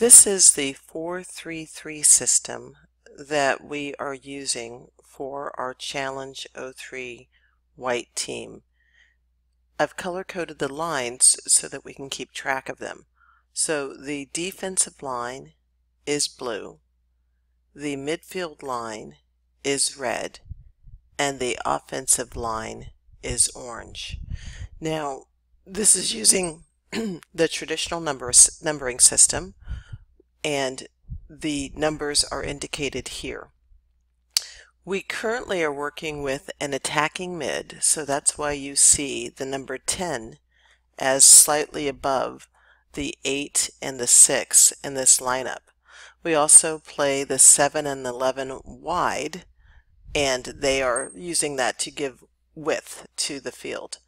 This is the 4-3-3 system that we are using for our Challenge 03 white team. I've color-coded the lines so that we can keep track of them. So the defensive line is blue, the midfield line is red, and the offensive line is orange. Now, this is using the traditional numbering system, and the numbers are indicated here. We currently are working with an attacking mid, so that's why you see the number 10 as slightly above the 8 and the 6 in this lineup. We also play the 7 and 11 wide, and they are using that to give width to the field.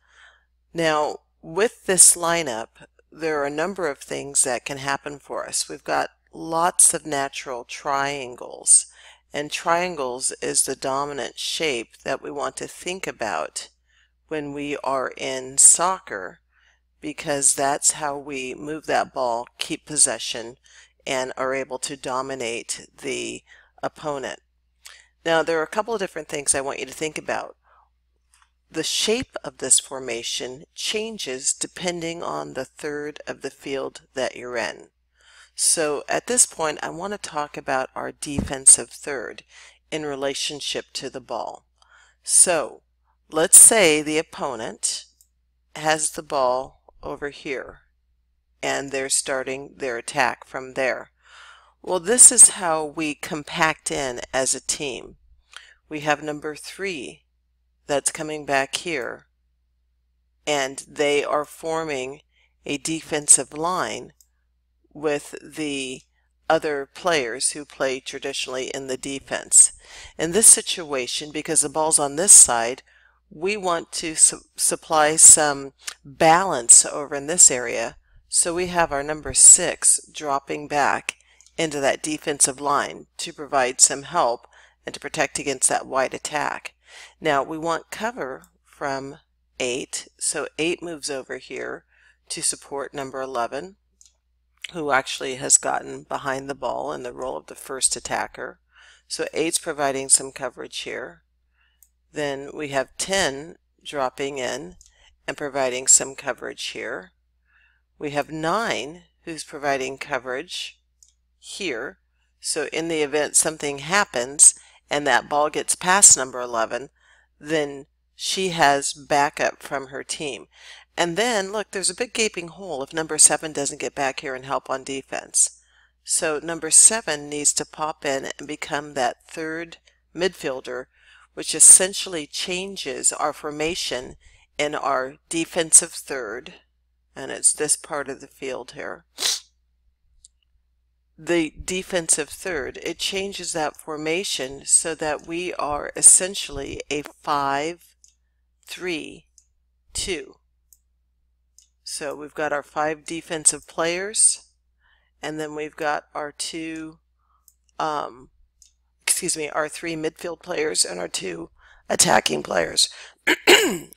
Now, with this lineup, there are a number of things that can happen for us. We've got lots of natural triangles, and triangles is the dominant shape that we want to think about when we are in soccer, because that's how we move that ball, keep possession, and are able to dominate the opponent. Now, there are a couple of different things I want you to think about. The shape of this formation changes depending on the third of the field that you're in. So at this point, I want to talk about our defensive third in relationship to the ball. So let's say the opponent has the ball over here and they're starting their attack from there. Well, this is how we compact in as a team. We have number 3 that's coming back here, and they are forming a defensive line with the other players who play traditionally in the defense. In this situation, because the ball's on this side, we want to supply some balance over in this area, so we have our number 6 dropping back into that defensive line to provide some help and to protect against that wide attack. Now we want cover from 8, so 8 moves over here to support number 11, who actually has gotten behind the ball in the role of the first attacker. So 8's providing some coverage here. Then we have 10 dropping in and providing some coverage here. We have 9 who's providing coverage here. So in the event something happens and that ball gets past number 11, then she has backup from her team. And then, look, there's a big gaping hole if number 7 doesn't get back here and help on defense. So number 7 needs to pop in and become that third midfielder, which essentially changes our formation in our defensive third, and it's this part of the field here. The defensive third, it changes that formation so that we are essentially a 5-3-2. So we've got our 5 defensive players, and then we've got our 3 midfield players and our 2 attacking players.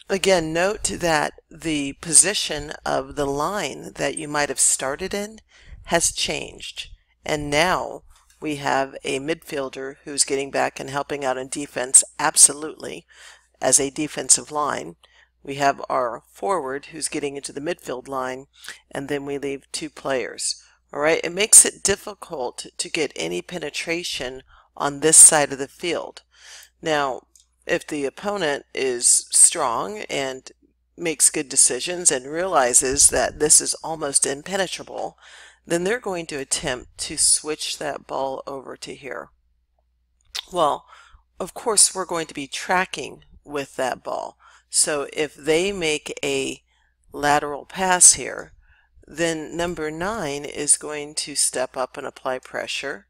Again, note that the position of the line that you might have started in has changed. And now we have a midfielder who's getting back and helping out in defense, absolutely, as a defensive line. We have our forward who's getting into the midfield line, and then we leave 2 players. All right, it makes it difficult to get any penetration on this side of the field. Now, if the opponent is strong and makes good decisions and realizes that this is almost impenetrable, then they're going to attempt to switch that ball over to here. Well, of course, we're going to be tracking with that ball. So if they make a lateral pass here, then number 9 is going to step up and apply pressure.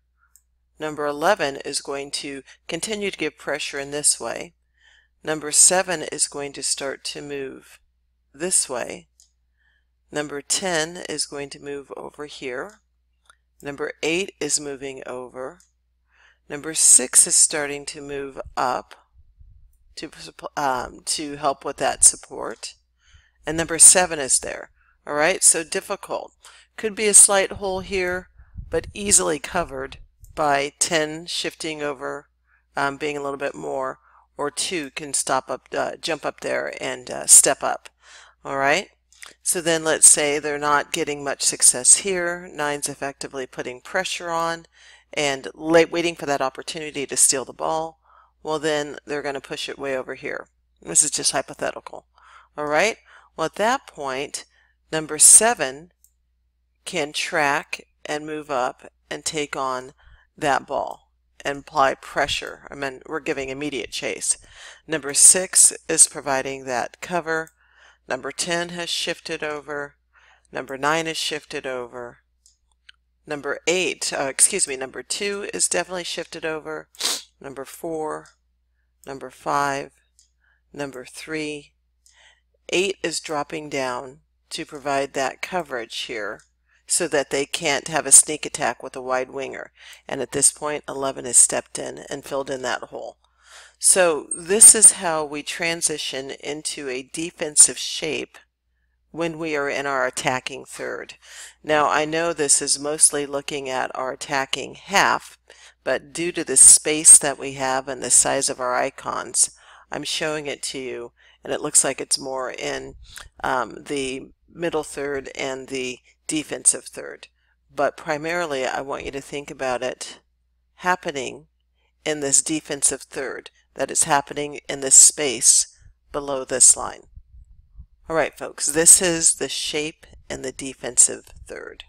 Number 11 is going to continue to give pressure in this way. Number 7 is going to start to move this way. Number 10 is going to move over here. Number 8 is moving over. Number 6 is starting to move up to help with that support. And number 7 is there. All right, so difficult. Could be a slight hole here. but easily covered by 10 shifting over, being a little bit more, or 2 can jump up there and step up. All right. So then let's say they're not getting much success here. 9's effectively putting pressure on and waiting for that opportunity to steal the ball. Well, then they're going to push it way over here. This is just hypothetical. All right. Well, at that point, number 7 can track and move up and take on that ball and apply pressure. I mean, we're giving immediate chase. Number 6 is providing that cover. Number 10 has shifted over. Number 9 is shifted over. Number 2 is definitely shifted over. Number 4, number 5, number 3. 8 is dropping down to provide that coverage here so that they can't have a sneak attack with a wide winger. And at this point, 11 has stepped in and filled in that hole. So this is how we transition into a defensive shape when we are in our attacking third. Now I know this is mostly looking at our attacking half, but due to the space that we have and the size of our icons, I'm showing it to you, and it looks like it's more in the middle third and the defensive third. But primarily I want you to think about it happening in this defensive third, that is happening in this space below this line. All right, folks, this is the shape in the defensive third.